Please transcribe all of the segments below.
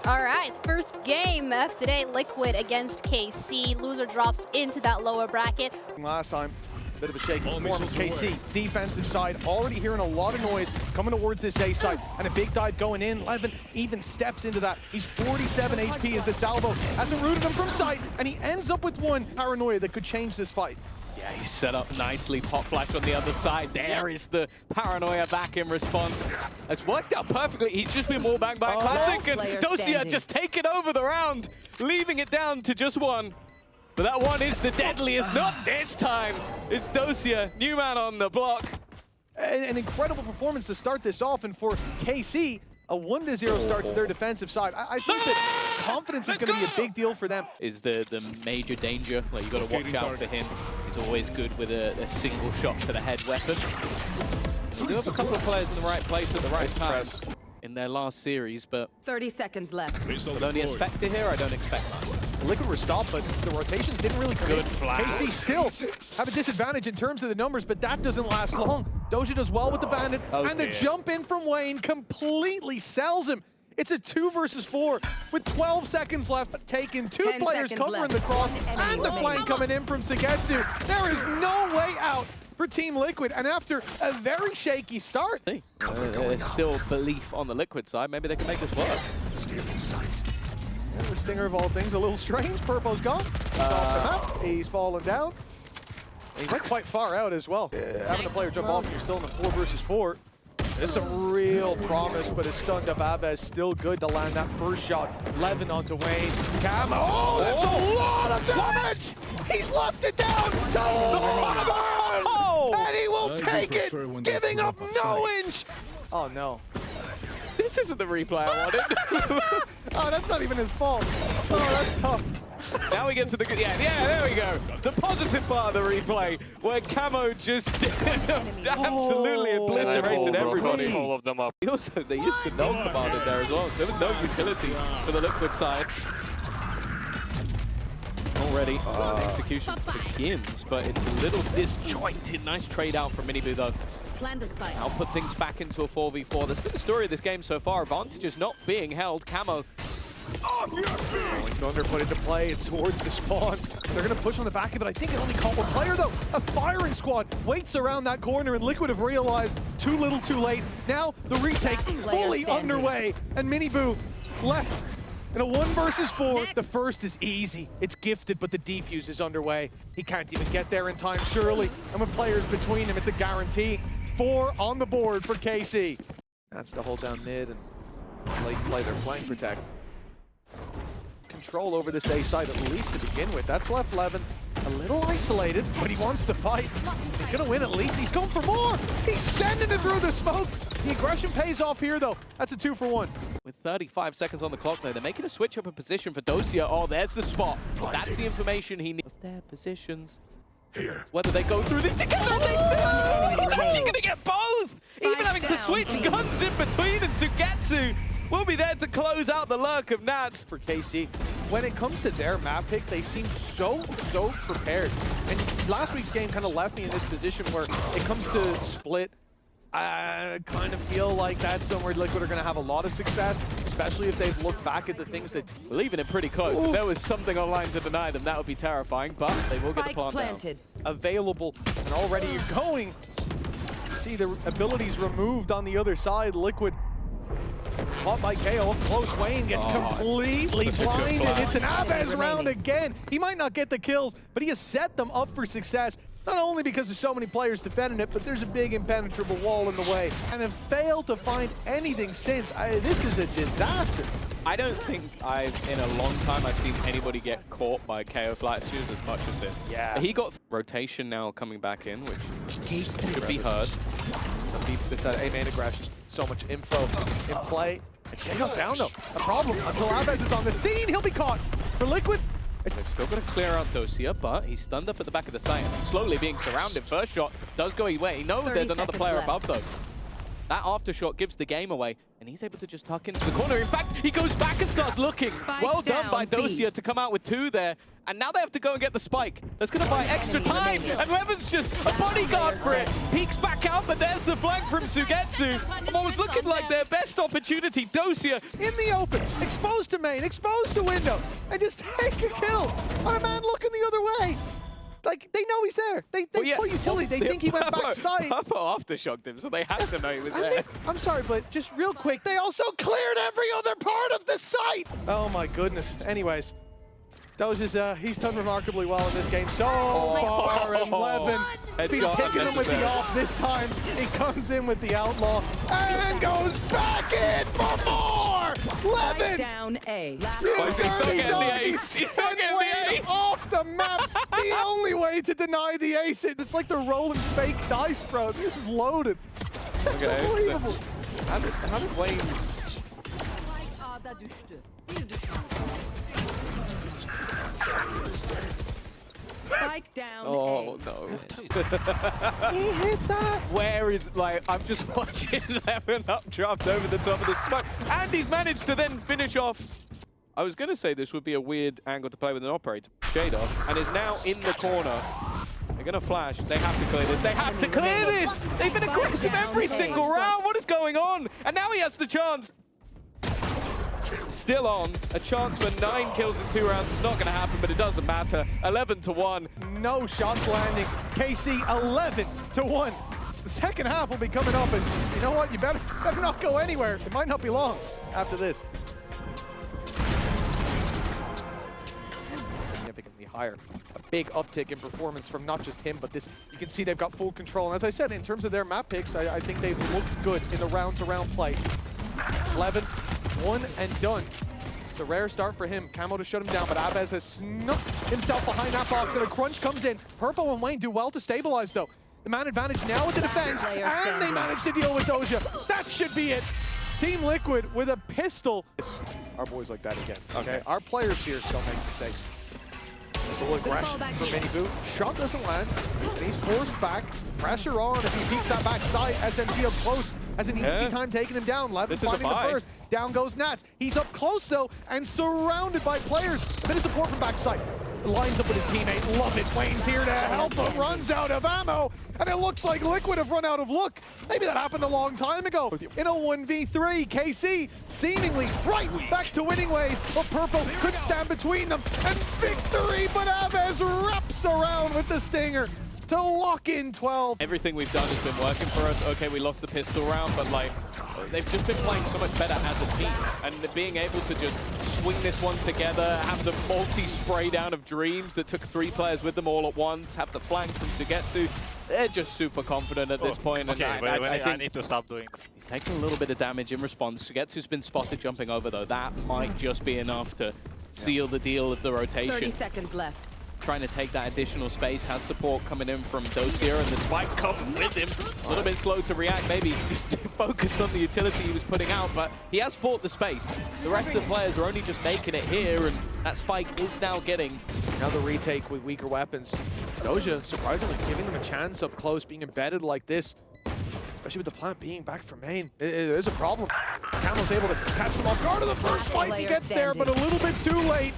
All right, first game of today, Liquid against KC. Loser drops into that lower bracket. Last time, a bit of a shaky performance. KC, defensive side, already hearing a lot of noise coming towards this A side, and a big dive going in. Levin even steps into that. He's 47 HP as the salvo hasn't rooted him from sight, and he ends up with one paranoia that could change this fight. Yeah, he's set up nicely. Pop flash on the other side. There is the paranoia back in response. It's worked out perfectly. He's just been wallbanged by Classic, and Dosia just taking over the round, leaving it down to just one. But that one is the deadliest. Not this time. It's Dosia, new man on the block. An incredible performance to start this off, and for KC, a 1-0 start to their defensive side. I think that confidence is going to be a big deal for them. Is the major danger. Like, you got to watch out for him. He's always good with a single shot to the head weapon. We do have a couple of players in the right place at the right time in their last series, but 30 seconds left. with only a Spectre here, I don't expect that. Liquid were stopped, but the rotations didn't really come in. Good flash. KC still have a disadvantage in terms of the numbers, but that doesn't last long. Doja does well with the bandit, and the jump in from Wayne completely sells him. It's a 2 versus 4 with 12 seconds left, taking 2 players covering the cross, and the flank coming in from Sugetsu. There is no way out for Team Liquid, and after a very shaky start. There's still belief on the Liquid side. Maybe they can make this work. And the stinger of all things, a little strange. Purpo's gone. Off the map. He's fallen down. He went quite far out as well. Having a player jump off and you're still in the 4 versus 4. There's some real promise, but his stunned up Ava is still good to land that first shot. Levin onto Wayne. Camo. Oh, that's a lot of damage! He's left it down to Levin! And he will take it, giving up no inch! Oh no. This isn't the replay I wanted. Oh, that's not even his fault. Oh, that's tough. Now we get to the yeah, there we go. The positive part of the replay, where Camo just absolutely obliterated everybody. All of them up. Also, they used to know Commander there as well. So there was no utility for the Liquid side. Already, execution begins, but it's a little disjointed. Nice trade out from Minibu though. I'll put things back into a 4v4. That's been the story of this game so far. Advantage is not being held. Camo. He's going to put into play. It's towards the spawn. They're going to push on the back of it. I think it only caught one player though. A firing squad waits around that corner, and Liquid have realized too little too late. Now the retake fully underway, and Minibu left in a 1 versus 4. The first is easy. It's gifted, but the defuse is underway. He can't even get there in time, surely. And with players between him, it's a guarantee. 4 on the board for KC. That's the hold down mid and late play their flank protect. Control over this A side at least to begin with. That's left Levin a little isolated, but he wants to fight. He's gonna win at least. He's going for more. He's sending it through the smoke. The aggression pays off here though. That's a 2 for 1. With 35 seconds on the clock though, they're making a switch up a position for Dosia. Oh, there's the spot. That's the information he needs. Of their positions. Here. Whether they go through this together, they do! He's actually gonna get both! Even having to switch guns in between, and Sugetsu will be there to close out the lurk of Nats. For KC, when it comes to their map pick, they seem so prepared. And last week's game kind of left me in this position where it comes to split. I kind of feel like that's somewhere Liquid are going to have a lot of success, especially if they've looked back at the things that... We're leaving it pretty close. If there was something online to deny them, that would be terrifying, but they will get the plant planted. Available, and already you're going. You see the abilities removed on the other side. Liquid caught by KO up close. Wayne gets completely blinded. It's an Abez round again. He might not get the kills, but he has set them up for success. Not only because there's so many players defending it, but there's a big impenetrable wall in the way, and have failed to find anything since. This is a disaster. I don't think in a long time, I've seen anybody get caught by KO flat shoes as much as this. Yeah. He got rotation now coming back in, which should be heard. It's that A main aggression. So much info in play. And she goes down though. A problem until Abez is on the scene. He'll be caught. For Liquid, they've still got to clear out Dosia, but he's stunned up at the back of the site. Slowly being surrounded. First shot does go away. No, there's another player above though. That aftershock gives the game away, and he's able to just tuck into the corner. In fact, he goes back and starts looking. Well done by Dosia to come out with 2 there. And now they have to go and get the spike. That's going to buy extra time. And Levin's just a bodyguard for it. Peeks back out, but there's the flank from Sugetsu. And what was looking like their best opportunity, Dosia in the open, exposed to main, exposed to window, and just take a kill on a man looking the other way. Like, they know he's there. They put utility. They think he went backside. Papa aftershocked him, so they have to know he was there. I'm sorry, but just real quick, they also cleared every other part of the site. Oh my goodness. Anyways, Doja's, he's done remarkably well in this game. So far, 11. He's picking him with the off this time. He comes in with the outlaw and goes back in for more. 11. Down A. He's still getting the ace. He's still getting the ace. Off the map. The only way to deny the ace. It's like the rolling fake dice, bro. This is loaded. That's unbelievable. How did Wayne... Spike down Oh, A. no. He hit that. Where is, like, I'm just watching Levin up dropped over the top of the smoke. And he's managed to then finish off. I was going to say this would be a weird angle to play with an operator. Shados, and is now in the corner. They're going to flash. They have to clear this. They have to clear this. They've been aggressive every single round. What is going on? And now he has the chance. Still on. A chance for 9 kills in 2 rounds is not going to happen, but it doesn't matter. 11-1. No shots landing. KC 11-1. The second half will be coming up, and you know what? You better not go anywhere. It might not be long after this. Significantly higher. A big uptick in performance from not just him, but this. You can see they've got full control. And as I said, in terms of their map picks, I think they've looked good in the round-to-round play. 11, 1 and done. It's a rare start for him. Camo to shut him down, but Abez has snuck himself behind that box, and a crunch comes in. Purple and Wayne do well to stabilize, though. The man advantage now with the defense, and they manage to deal with Doja. That should be it. Team Liquid with a pistol. Our boys like that again. Okay, our players here still make mistakes. Missile aggression from Minibu. Shot doesn't land, and he's forced back. Pressure on if he peeks that backside. SMG up close. Has an easy time taking him down. Levin finding the first. Down goes Nats. He's up close, though, and surrounded by players. A bit of support from backside. Lines up with his teammate. Love it. Wayne's here to help, but runs out of ammo. And it looks like Liquid have run out of look. Maybe that happened a long time ago. In a 1v3, KC seemingly right back to winning ways, but Purple could stand between them. And victory, but Aves wraps around with the stinger to lock in 12. Everything we've done has been working for us. Okay, we lost the pistol round, but like, they've just been playing so much better as a team. And being able to just swing this one together, have the multi-spray down of Dreams that took 3 players with them all at once, have the flank from Sugetsu. They're just super confident at this point. Okay, and I think need to stop doing that. he's taking a little bit of damage in response. Sugetsu's been spotted jumping over, though. That might just be enough to seal the deal of the rotation. 30 seconds left. Trying to take that additional space, has support coming in from Dosia, and the spike comes with him. A little bit slow to react, maybe just focused on the utility he was putting out, but he has fought the space. The rest of the players are only just making it here, and that spike is now getting another retake with weaker weapons. Doja, surprisingly, giving them a chance up close, being embedded like this, especially with the plant being back from main. It is a problem. Camo's able to catch them off guard of the first fight. He gets there, but a little bit too late.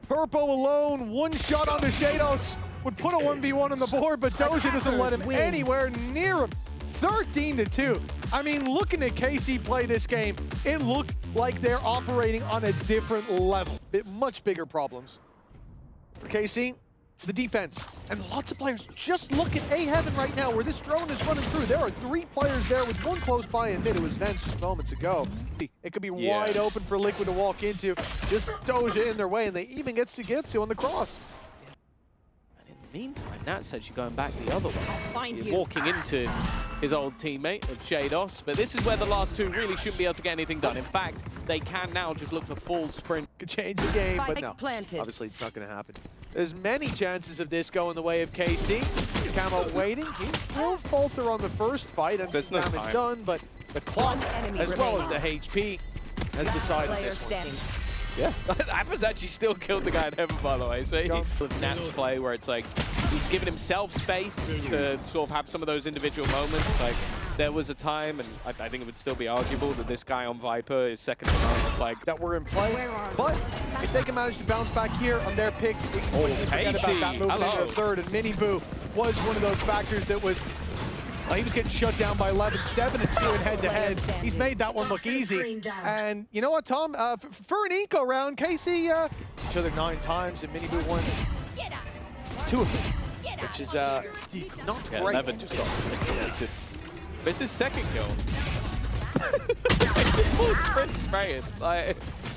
Purple alone, one shot onto Shados would put a 1v1 on the board, but Doja doesn't let him anywhere near him. 13-2. I mean, looking at KC play this game, it looked like they're operating on a different level. Much bigger problems. For KC, the defense, and lots of players. Just look at A Heaven right now, where this drone is running through. There are 3 players there with 1 close by in mid. It was Vance just moments ago. It could be wide open for Liquid to walk into. Just Doja in their way, and they even get Sugetsu on the cross. And in the meantime, Nat's actually going back the other way. He's walking into his old teammate of Shados, but this is where the last 2 really shouldn't be able to get anything done. In fact, they can now just look to full sprint. Could change the game, but no. Obviously, it's not going to happen. There's many chances of this going the way of KC. Camo waiting. He will falter on the first fight, and there's no damage done, but the clock, as well as the HP, has decided this one. Yeah. Appa's actually still killed the guy in Heaven, by the way. So with Nat's play, where it's like, he's given himself space to sort of have some of those individual moments. Like, there was a time, and I think it would still be arguable, that this guy on Viper is second to none. Like, that were in play. But if they can manage to bounce back here on their pick, we can forget about that movement into the third. And Miniboo was one of those factors that was. He was getting shut down by 11, 7-2 in head-to-heads. He's made that one look easy. And you know what, Tom? For an eco round, KC each other 9 times, and Miniboo won 2 of them, which is not great. 11 just got isolated. But it's his second kill. Full sprint spraying. Like,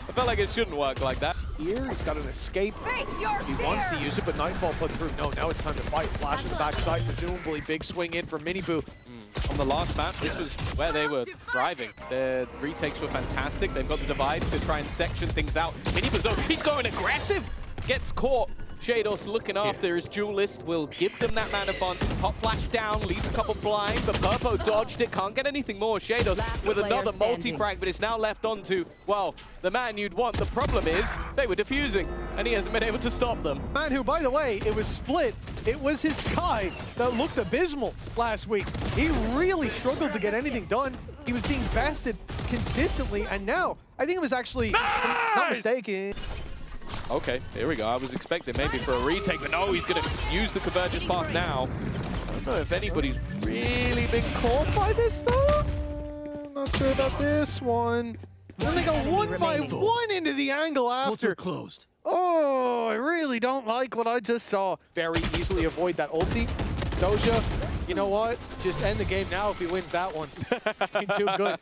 I felt like it shouldn't work like that. Here, he's got an escape. He wants to use it, but Nightfall put through. No, now it's time to fight. Flash in the backside, presumably big swing in from Miniboo. On the last map, this was where they were thriving. Their retakes were fantastic. They've got the divide to try and section things out. Miniboo's though, he's going aggressive. Gets caught. Shados looking after his duelist will give them that man advantage. Pop flash down, leaves a couple blind, but Purpo dodged it, can't get anything more. Shados with another multi-frag, but it's now left on to, well, the man you'd want. The problem is, they were defusing, and he hasn't been able to stop them. Man who, by the way, it was split. It was his Sky that looked abysmal last week. He really struggled to get anything done. He was being bested consistently, and now, I think it was actually, not mistaken. Okay, here we go. I was expecting maybe for a retake, but no, he's going to use the Convergence path now. I don't know if anybody's really been caught by this, though. Not sure about this one. And they go 1 by 1 into the angle after. Closed. Oh, I really don't like what I just saw. Very easily avoid that ulti. Doja, you know what? Just end the game now if he wins that one. It's been too good.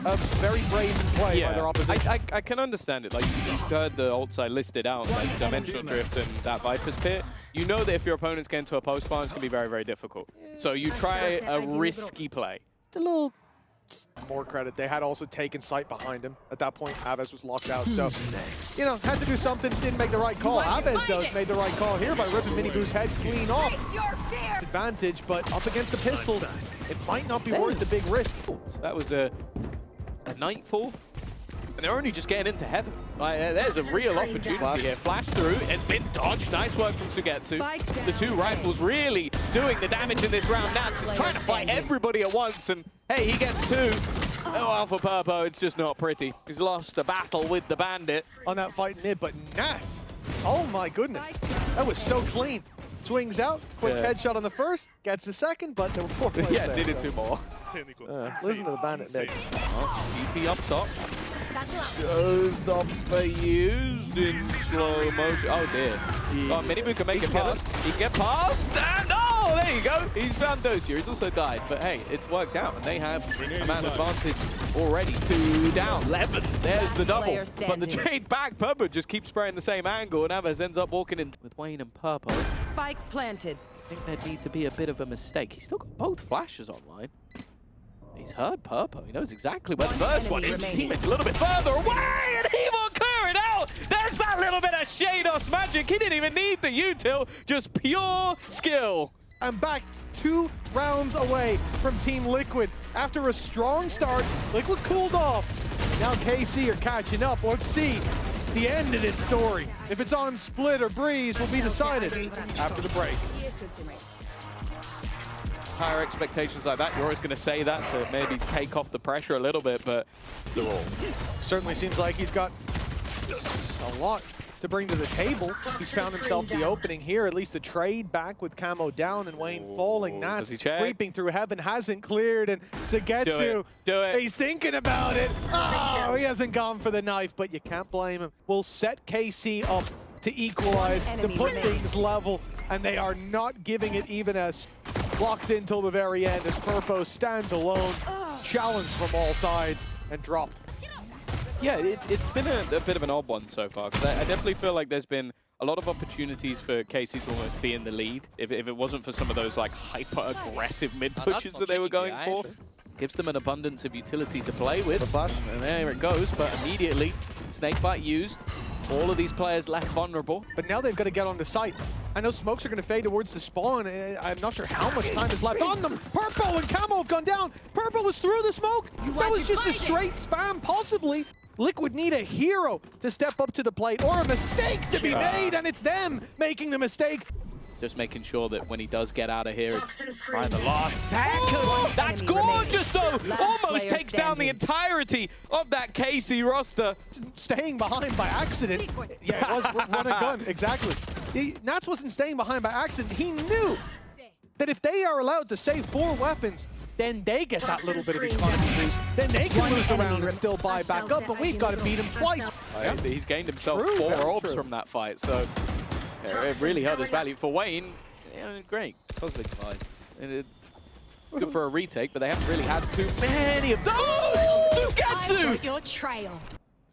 A very brazen play by their opposition. I can understand it. Like, you've heard the ult side listed out, like Dimensional Drift and that Viper's Pit. You know that if your opponents get into a post farm, it's going to be very, very difficult. So you try a risky play. A little more credit. They had also taken sight behind him. At that point, Aves was locked out. So, you know, had to do something, didn't make the right call. Aves, though, made the right call here by ripping Miniboo's head clean off. Advantage, but up against the pistols, it might not be worth the big risk. So that was a Nightfall. And they're only just getting into heaven. Like, there's a real opportunity here. Flash through, it's been dodged. Nice work from Sugetsu. The 2 rifles really doing the damage in this round. Nats is trying to fight everybody at once, and hey, he gets 2. Oh, Alpha Purpo, it's just not pretty. He's lost a battle with the bandit. On that fight mid, but Nats, oh my goodness, that was so clean. Swings out, quick headshot on the first, gets the second, but there were 4 players there. Needed 2 more. Listen to the bandit mid. DP up top. Just up used in slow motion. Oh dear. Oh, Miniboo can make it past. He can get past, and oh, there you go. He's found Dosia. He's also died, but hey, it's worked out, and they have a man advantage already. 2 down. 11. There's the double. But the trade back, Purpo just keeps spraying the same angle, and Aves ends up walking in with Wayne and Purpo. Spike planted. I think there'd need to be a bit of a mistake. He's still got both flashes online. He's heard Purpo. He knows exactly where the first one is. His teammate's a little bit further away, and he will clear it out. There's that little bit of Shados magic. He didn't even need the util, just pure skill. And back 2 rounds away from Team Liquid. After a strong start, Liquid cooled off. Now KC are catching up. Let's see the end of this story. If it's on Split or Breeze will be decided after the break. Higher expectations like that, you're always going to say that to maybe take off the pressure a little bit, but they're all. Certainly seems like he's got a lot to bring to the table. He's found himself the opening here, at least the trade back with Camo down and Wayne falling. Nats creeping through heaven, hasn't cleared, and Sugetsu, do it. He's thinking about it. Oh, he hasn't gone for the knife, but you can't blame him. We'll set KC up to equalize, to put things level, and they are not giving it even a locked in till the very end as Purpo stands alone, challenged from all sides, and dropped. Yeah, it's been a bit of an odd one so far, because I definitely feel like there's been a lot of opportunities for KC to almost be in the lead. If it wasn't for some of those like hyper-aggressive mid-pushes that they were going for. Gives them an abundance of utility to play with. And there it goes, but immediately, Snakebite used. All of these players left vulnerable. But now they've got to get on the site. I know smokes are going to fade towards the spawn. I'm not sure how much time is left on them. Purpo and Camo have gone down. Purpo was through the smoke. That was just a straight spam, possibly. Liquid need a hero to step up to the plate or a mistake to be made, and it's them making the mistake. Just making sure that when he does get out of here, it's by the last second. That's gorgeous, though. Almost takes down the entirety of that KC roster. Staying behind by accident. Yeah, it was run and gun, exactly. Nats wasn't staying behind by accident. He knew that if they are allowed to save 4 weapons, then they get that little bit of economy boost. Then they can lose around and still buy back up, but we've got to beat him twice. Yeah, he's gained himself 4 orbs from that fight, so yeah, it really held his value. For Wayne, yeah, great. Cosmic Fight. Good for a retake, but they haven't really had too many of those! Sugetsu! Your trail.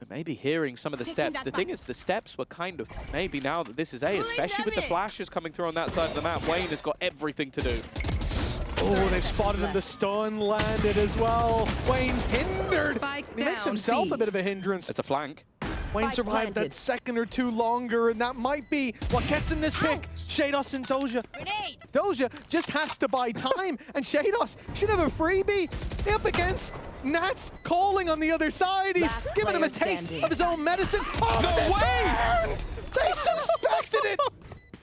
Maybe hearing some of the steps. The thing is, the steps were kind of, maybe now that this is A, especially with the flashes coming through on that side of the map, Wayne has got everything to do. Oh, they've spotted him. The stun landed as well. Wayne's hindered. He makes himself a bit of a hindrance. It's a flank. Wayne survived that second or two longer, and that might be what gets him this pick. Shados and Doja. Doja just has to buy time, and Shados should have a freebie up against Nats calling on the other side. He's giving him a taste of his own medicine. Oh, no way! They suspected it!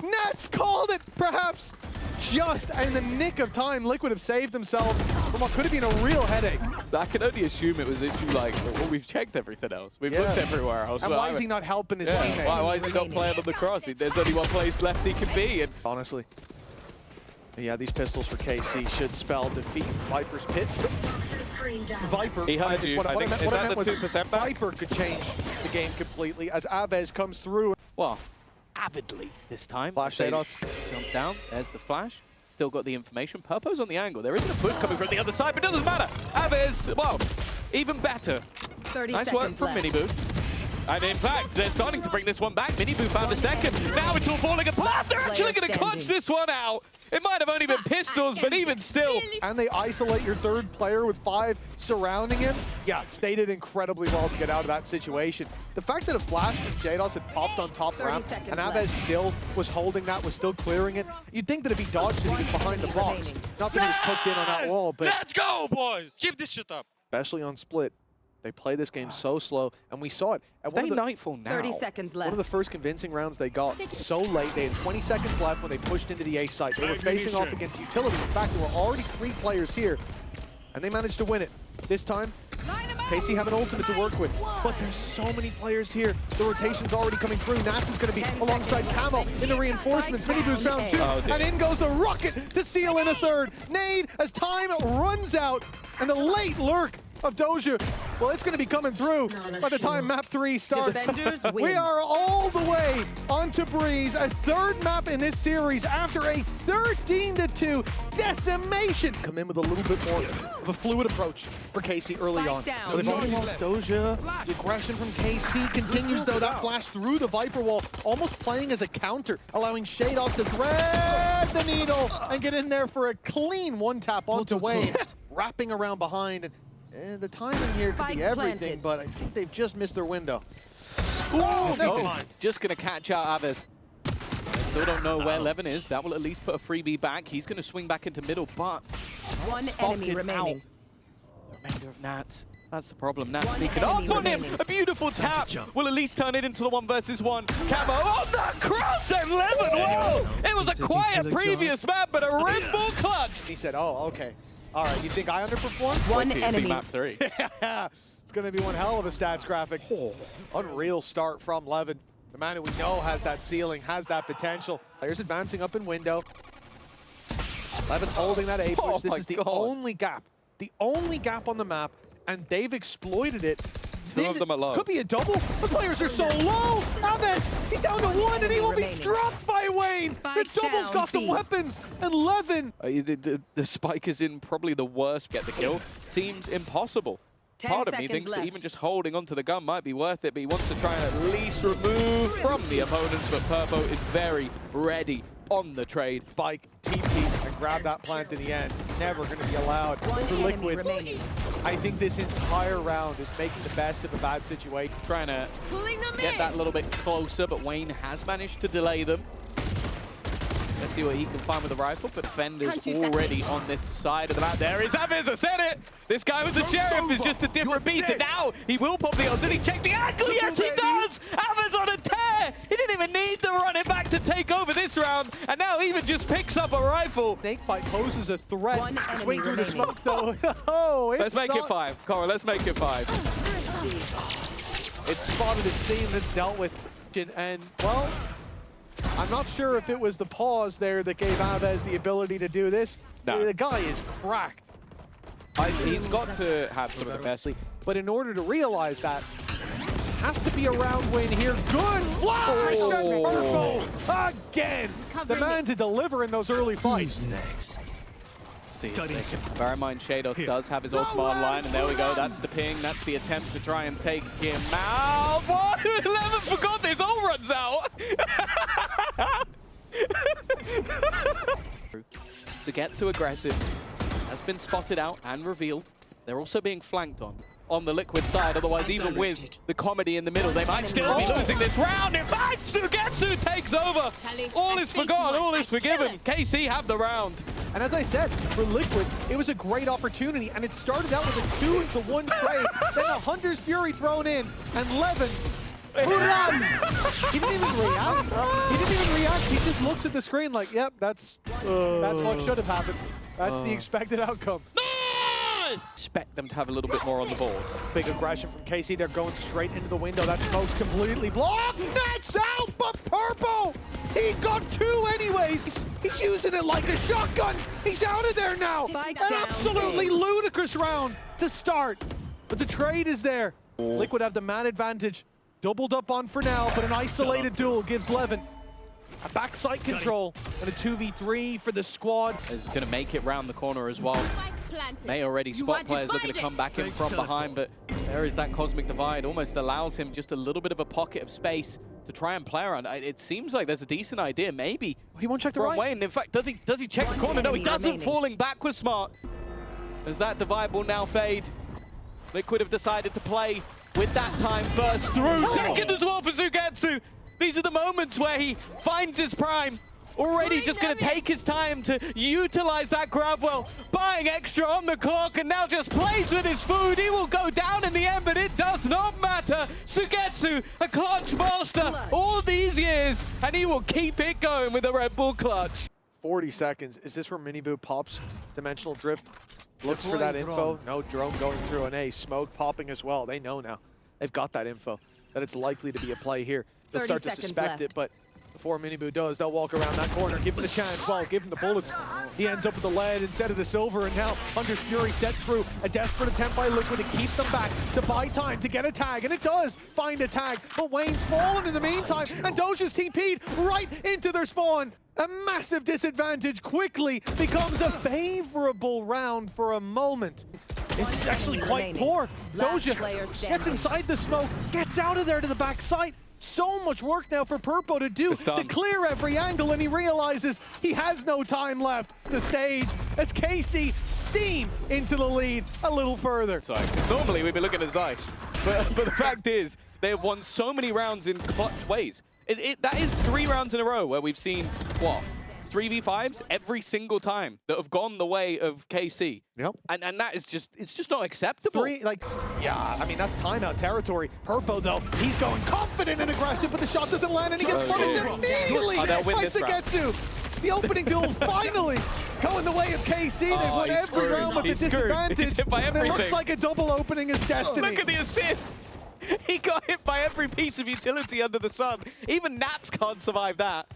Nats called it, perhaps. Just in the nick of time, Liquid have saved themselves from what could have been a real headache. I can only assume it was issue like, well, we've checked everything else. We've looked everywhere else. And why is he not helping his teammate? Why is he not playing on the cross? There's only one place left he can be. And honestly, yeah, these pistols for KC should spell defeat Viper's Pit. Viper, he heard you. What I meant was 2% back? Viper could change the game completely as Aves comes through. Well, avidly this time. Flash Shados. Jump down. There's the flash. Still got the information. Purpo's on the angle. There isn't a push coming from the other side, but it doesn't matter. Aves, well, even better. 30 nice work seconds from left. Miniboo. And in fact, they're starting to bring this one back. Miniboo found a second. Now it's all falling apart. They're actually going to clutch this one out. It might have only been pistols, but even still. And they isolate your third player with 5 surrounding him. Yeah, they did incredibly well to get out of that situation. The fact that a flash from Shados had popped on top ramp, and Aves still was holding that, was still clearing it, you'd think that if he dodged it, he was behind the box. Not that he was hooked in on that wall, but... Let's go, boys! Keep this shit up! Especially on split. They play this game so slow, and we saw it. At They Nightfall now. 30 seconds left. One of the first convincing rounds they got so late. They had 20 seconds left when they pushed into the A site. They were facing off against utility. In fact, there were already 3 players here, and they managed to win it. This time, KC have an ultimate to work with, but there's so many players here. The rotation's already coming through. Nats is going to be alongside Camo in the reinforcements. Miniboo's found 2, and in goes the rocket to seal in a third. Nade as time runs out, and the late lurk of Doja, well, it's going to be coming through by the time map 3 starts. We are all the way onto Breeze, a 3rd map in this series after a 13-2 decimation. Come in with a little bit more of a fluid approach for KC early on. They've already lost Doja. The aggression from KC continues, though. That flash through the Viper wall, almost playing as a counter, allowing Shados to thread the needle and get in there for a clean one-tap onto Wayne, wrapping around behind. And the timing here could be everything, but I think they've just missed their window. Just going to catch out Aves. They still don't know where Levin is. That will at least put a freebie back. He's going to swing back into middle, but one enemy remaining. The remainder of Nats. That's the problem. Nats sneaking up on him. A beautiful tap will at least turn it into the 1v1. Camo on the cross and Levin. Whoa! It was a quiet previous map, but a Red Bull clutch. He said, "Oh, okay. All right, you think I underperformed?" One enemy. Map 3. Yeah, it's going to be one hell of a stats graphic. Unreal start from Levin. The man who we know has that ceiling, has that potential. Players advancing up in window. Levin holding that A push. This is the only gap on the map, and they've exploited it. 2 of them are low. Could be a double. The players are so low. Aves, he's down to 1, and he will be dropped by Wayne. The double's got the weapons, and Levin. The spike is in probably the worst. Get the kill seems impossible. Part of me thinks that even just holding onto the gun might be worth it, but he wants to try and at least remove from the opponents. But Purpo is very ready on the trade. Spike, TP, and grab that plant in the end. Never going to be allowed for Liquid. I think this entire round is making the best of a bad situation. Trying to get that little bit closer, but Wayne has managed to delay them. Let's see what he can find with the rifle, but Fender's already on this side of the map. There is Aviz, I said it! This guy with the sheriff is just a different beast, and now he will pop the ult. Does he check the angle? Yes, he does! Aviz on a tear! He didn't even need to run it back to take over this round, and now even just picks up a rifle. Snakebite poses a threat. One enemy Swing through the remaining. smoke, though. Oh, it's Let's make it 5. Cora, let's make it 5. It's spotted, it's seen, it's dealt with. And, well, I'm not sure if it was the pause there that gave Aviz the ability to do this. No. The guy is cracked. He's got to have some of the best. But in order to realize that, has to be a round win here. Good flash and purple again. The man to deliver in those early fights. Next. See if they can bear in mind Shados does have his ultimate online, and there we go. That's the ping. That's the attempt to try and take him out. What? 11 forgot this all runs out. To get too aggressive has been spotted out and revealed. They're also being flanked on the Liquid side. Otherwise, even with the comedy in the middle, they might still be losing this round. In fact, Sugetsu takes over. All is forgotten, all is forgiven. KC have the round. And as I said, for Liquid, it was a great opportunity, and it started out with a 2-to-1 trade, then a Hunter's Fury thrown in, and Levin, run! He didn't even react. He didn't even react. He just looks at the screen like, yep, that's what should have happened. That's the expected outcome. Expect them to have a little bit more on the board. Big aggression from KC. They're going straight into the window. That smoke's completely blocked. That's out, but Purple! He got 2 anyways. He's using it like a shotgun. He's out of there now. Spike An down, absolutely A. ludicrous round to start. But the trade is there. Liquid have the man advantage. Doubled up on for now, but an isolated duel gives Levin a backside control and a 2v3 for the squad. Is going to make it round the corner as well. May already spot players looking to come back in from behind, but there is that cosmic divide. Almost allows him just a little bit of a pocket of space to try and play around. It seems like there's a decent idea, maybe. He won't check the Wrong right. way, and in fact, does he check the corner? No, he doesn't. remaining. Falling back was smart. As that divide will now fade. Liquid have decided to play with that time first through. Second as well for Sugetsu. These are the moments where he finds his prime. Already just going to take his time to utilize that grab well, buying extra on the clock, and now just plays with his food. He will go down in the end, but it does not matter. Sugetsu, a clutch master all these years, and he will keep it going with a Red Bull clutch. 40 seconds. Is this where Miniboo pops Dimensional Drift? Looks for that info. No drone going through an A. Smoke popping as well. They know now. They've got that info that it's likely to be a play here. They'll 30 start to seconds suspect left. it, but before Miniboo does, they'll walk around that corner, give him the chance, well, give him the bullets. He ends up with the lead instead of the silver, and now Hunter's Fury set through a desperate attempt by Liquid to keep them back, to buy time, to get a tag, and it does find a tag, but Wayne's fallen in the meantime, and Doja's TP'd right into their spawn. A massive disadvantage quickly becomes a favorable round for a moment. It's actually quite remaining. poor. Last Doja player gets standing. inside the smoke, gets out of there to the backside. So much work now for Purpo to do to clear every angle, and he realizes he has no time left. The stage as KC steam into the lead a little further. Normally we'd be looking at Zyche, but the fact is they have won so many rounds in clutch ways. That is 3 rounds in a row where we've seen, what, 3v5s every single time that have gone the way of KC. Yep. And that is just, it's just not acceptable. Yeah, I mean, that's timeout territory. Purpo, though, he's going confident and aggressive, but the shot doesn't land, and he gets punished immediately they'll win by this round. Sugetsu. The opening duel finally going the way of KC. They've won he's every screwed. round with the He's screwed. disadvantage. He's hit by And it looks everything. like a double opening is destiny. Look at the assists. He got hit by every piece of utility under the sun. Even Nats can't survive that.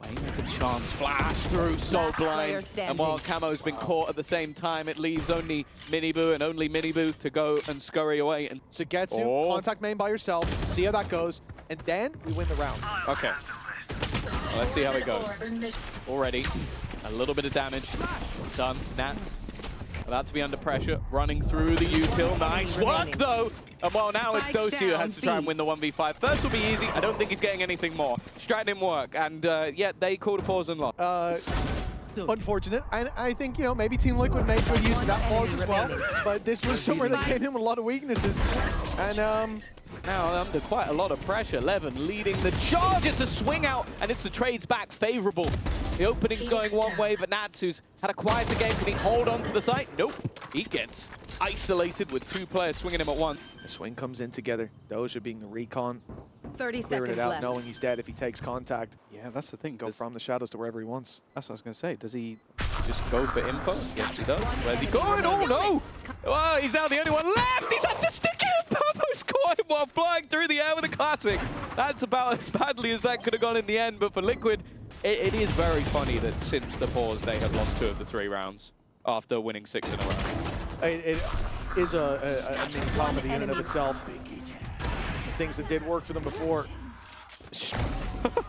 Wayne has a chance. Flash through, so Last player blind. standing. And while Camo's been caught at the same time, it leaves only Miniboo and only Miniboo to go and scurry away. And Sugetsu, contact main by yourself, see how that goes, and then we win the round. okay. Well, let's see how it goes. Already, a little bit of damage done. Nats about to be under pressure, running through the util. Nice work, though. And well, now it's Dosu who has to try and win the 1v5. First will be easy. I don't think he's getting anything more. Strat didn't work, and yeah, they called a pause and lost. Unfortunate, and I think, you know, maybe Team Liquid made good use of that pause as well, but this was somewhere that came in with a lot of weaknesses, and Now under quite a lot of pressure. Levin leading the charge. It's a swing out, and it's the trades back favorable. The opening's going one way, but Natsu's had a quieter game. Can he hold on to the site? Nope. He gets isolated with two players swinging him at once. The swing comes in together. Doja being the recon. 30 Clearing seconds it out, left. knowing he's dead if he takes contact. Yeah, that's the thing. Go from the shadows to wherever he wants. That's what I was going to say. Does he just go for info? Yes, he does. Where's he going? Oh, no! Oh, he's now the only one left! He's had to stick it! Popo scored him while flying through the air with a classic. That's about as badly as that could have gone in the end, but for Liquid, it is very funny that since the pause, they have lost 2 of the 3 rounds after winning 6 in a row. It is a mini comedy in and of itself. Things that did work for them before.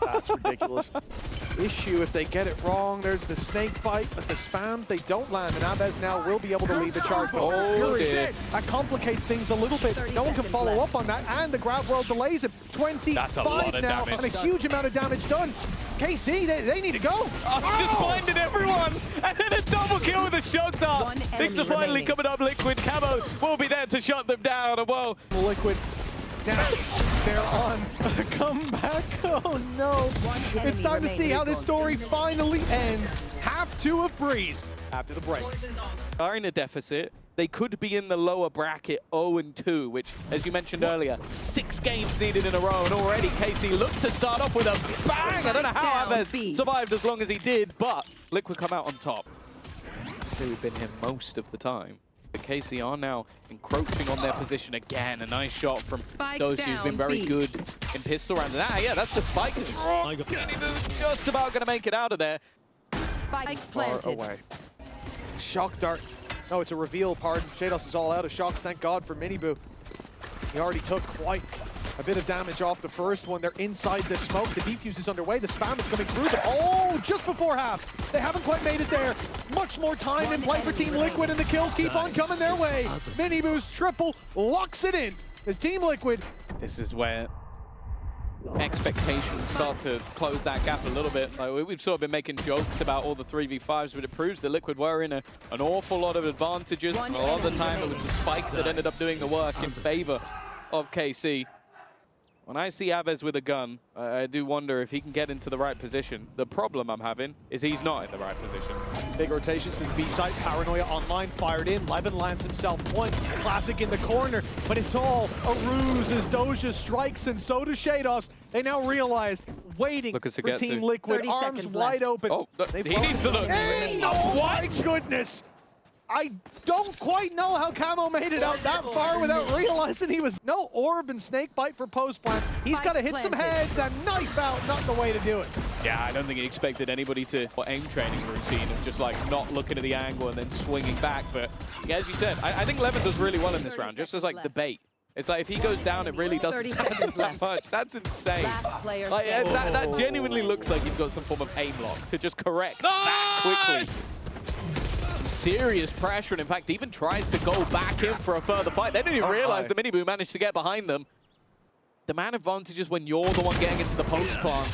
That's ridiculous. Issue if they get it wrong. There's the snake bite, but the spams, they don't land. And Abez now will be able to lead the charge. Oh, dear. That complicates things a little bit. No one can follow up on that, and the grab world delays it. 25 now, and a huge amount of damage done. KC, they need to go. Oh, he's just blinded everyone, and then a double kill with a shock dart. Things are finally coming up. Liquid Camo will be there to shut them down. And well, Liquid down. They're on a comeback. Oh no. It's time to see how this story finally ends. Half 2 of Breeze after the break. are in a deficit. They could be in the lower bracket 0-2, which, as you mentioned earlier, 6 games needed in a row, and already KC looked to start off with a bang. I don't know how Abez survived as long as he did, but Liquid come out on top. They've been here most of the time. The KC are now encroaching on their position again. A nice shot from Dosi, who's been very good in pistol rounds. Ah, yeah, that's the spike. Just about going to make it out of there. Spike Far planted. away. Shock dart. No, it's a reveal, pardon. Shados is all out of shocks, thank God for Miniboo. He already took quite a bit of damage off the first one. They're inside the smoke. The defuse is underway. The spam is coming through, but oh, just before half. They haven't quite made it there. Much more time in play for Team Liquid, and the kills keep on coming their way. Miniboo's triple locks it in as Team Liquid. This is where expectations start to close that gap a little bit. Like, we've sort of been making jokes about all the 3v5s, but it proves that Liquid were in an awful lot of advantages. A lot of the time it was the spikes that ended up doing the work in favor of KC. When I see Abez with a gun, I do wonder if he can get into the right position. The problem I'm having is he's not in the right position. Big rotations to the B site. Paranoia online, fired in. Levin lands himself one. Classic in the corner, but it's all a ruse as Doja strikes, and so does Shados. They now realize, waiting for Team Liquid, arms wide open. Oh, he needs to look. Hey, oh my goodness! I don't quite know how Camo made it out that far without realizing he was... No orb and snake bite for post plant. He's got to hit some heads and knife out, not the way to do it. Yeah, I don't think he expected anybody to aim training routine of just like not looking at the angle and then swinging back. But yeah, as you said, I think Levin does really well in this round, just as like the bait. It's like if he goes down, it really doesn't matter that much. That's insane. Like, that genuinely looks like he's got some form of aim lock to just correct that quickly. Some serious pressure, and in fact even tries to go back in for a further fight. They didn't even realize the Miniboo managed to get behind them. The man advantage is when you're the one getting into the post plant.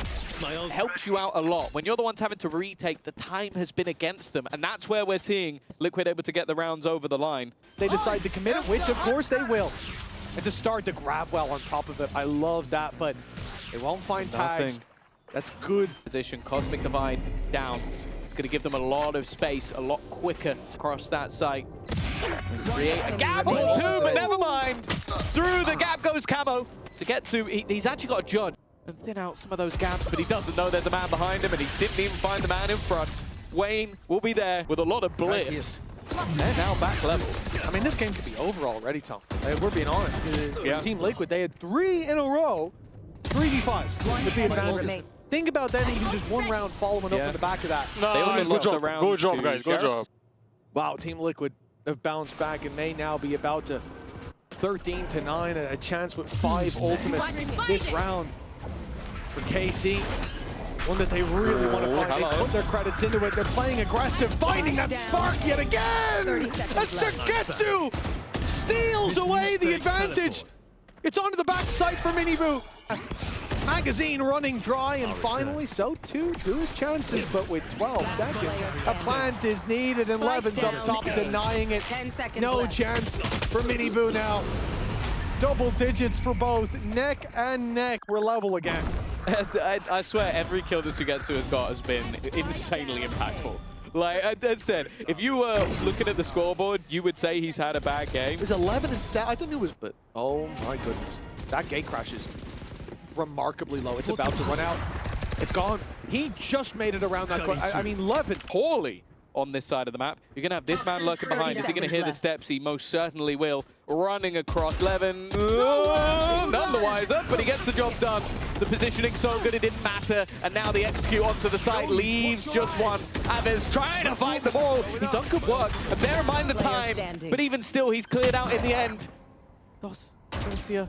Helps you out a lot. When you're the ones having to retake, the time has been against them, and that's where we're seeing Liquid able to get the rounds over the line. They decide to commit it, which of course they will. And to start the grab well on top of it. I love that, but they won't find tags. That's good. Position, Cosmic Divide down. It's going to give them a lot of space, a lot quicker across that site. Create a gap or two, but never mind. Through the gap goes Camo. To get to, he's actually got a judge and thin out some of those gaps, but he doesn't know there's a man behind him, and he didn't even find the man in front. Wayne will be there with a lot of blips. They're now back level. I mean, this game could be over already, Tom. We're being honest. Team Liquid, they had 3 in a row, 3v5s with the advantage. Think about that, even just one round following up on the back of that. No, they also lost a round. Good job, guys. Good job. Wow, Team Liquid have bounced back and may now be about to 13-9, a chance with 5 ultimates this round for KC. One that they really want to find. They put their credits into it. They're playing aggressive, finding that spark yet again. That's Seketsu! Steals away the advantage. It's onto the backside for Miniboo. Magazine running dry, and finally, so too do his chances, but with 12 seconds, a plant is needed, and Levin's up top denying it. 10 seconds no left. chance for Miniboo now. double digits for both. Neck and neck. We're level again. I swear every kill that Sugetsu has got has been insanely impactful. Like I said, if you were looking at the scoreboard, you would say he's had a bad game. It was 11 and 7. I didn't know it was, but oh my goodness. That gate crash is remarkably low. It's about to run out. It's gone. He just made it around that corner. I mean, Levin. Poorly on this side of the map. You're going to have this man lurking behind. Is he going to hear the steps? He most certainly will. Running across Levin. None the wiser, but he gets the job done. The positioning so good it didn't matter. And now the execute onto the side leaves just one. Aves trying to fight the ball. He's done good work. And bear in mind the time. But even still, he's cleared out in the end. Dosia.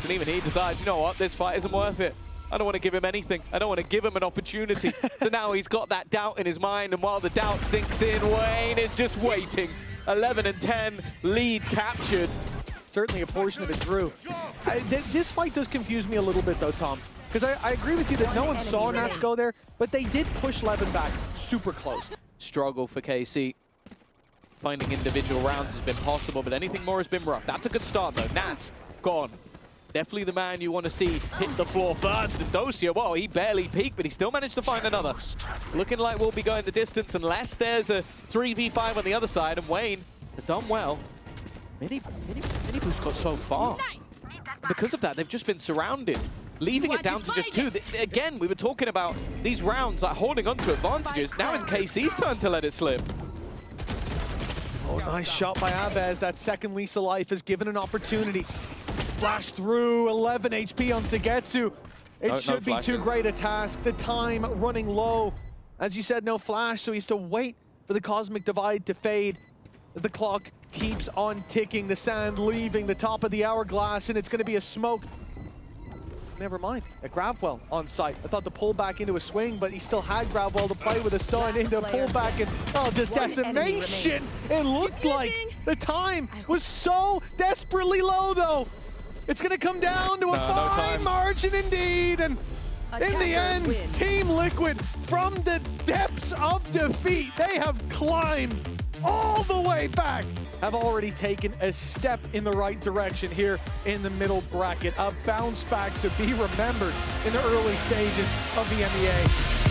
And even he decides, you know what, this fight isn't worth it. I don't want to give him anything. I don't want to give him an opportunity. So now he's got that doubt in his mind, and while the doubt sinks in, Wayne is just waiting. 11 and 10, lead captured. Certainly a portion of it drew. This fight does confuse me a little bit though, Tom. Because I agree with you that no one saw Nats go there, but they did push Levin back super close. Struggle for KC. Finding individual rounds has been possible, but anything more has been rough. That's a good start though. Nats gone. Definitely the man you want to see hit the floor first. And Dosia, well, he barely peaked, but he still managed to find another. Looking like we'll be going the distance unless there's a 3v5 on the other side, and Wayne has done well. Mini Boost got so far. And because of that, they've just been surrounded, leaving it down to just two. Again, we were talking about these rounds, like holding on to advantages. Now it's KC's turn to let it slip. Oh, nice shot by Aves. That second lease of life has given an opportunity. Flash through, 11 HP on Sugetsu. It should be too great a task. The time running low. As you said, no flash, so he has to wait for the Cosmic Divide to fade as the clock keeps on ticking. The sand leaving the top of the hourglass, and it's going to be a smoke. Never mind, a Gravwell on site. I thought to pull back into a swing, but he still had Gravwell to play with a stun into a pullback, and oh, just decimation. It looked like the time was so desperately low, though. It's going to come down to a fine margin indeed, and in the end, Team Liquid, from the depths of defeat, they have climbed all the way back, have already taken a step in the right direction here in the middle bracket. A bounce back to be remembered in the early stages of the EMEA.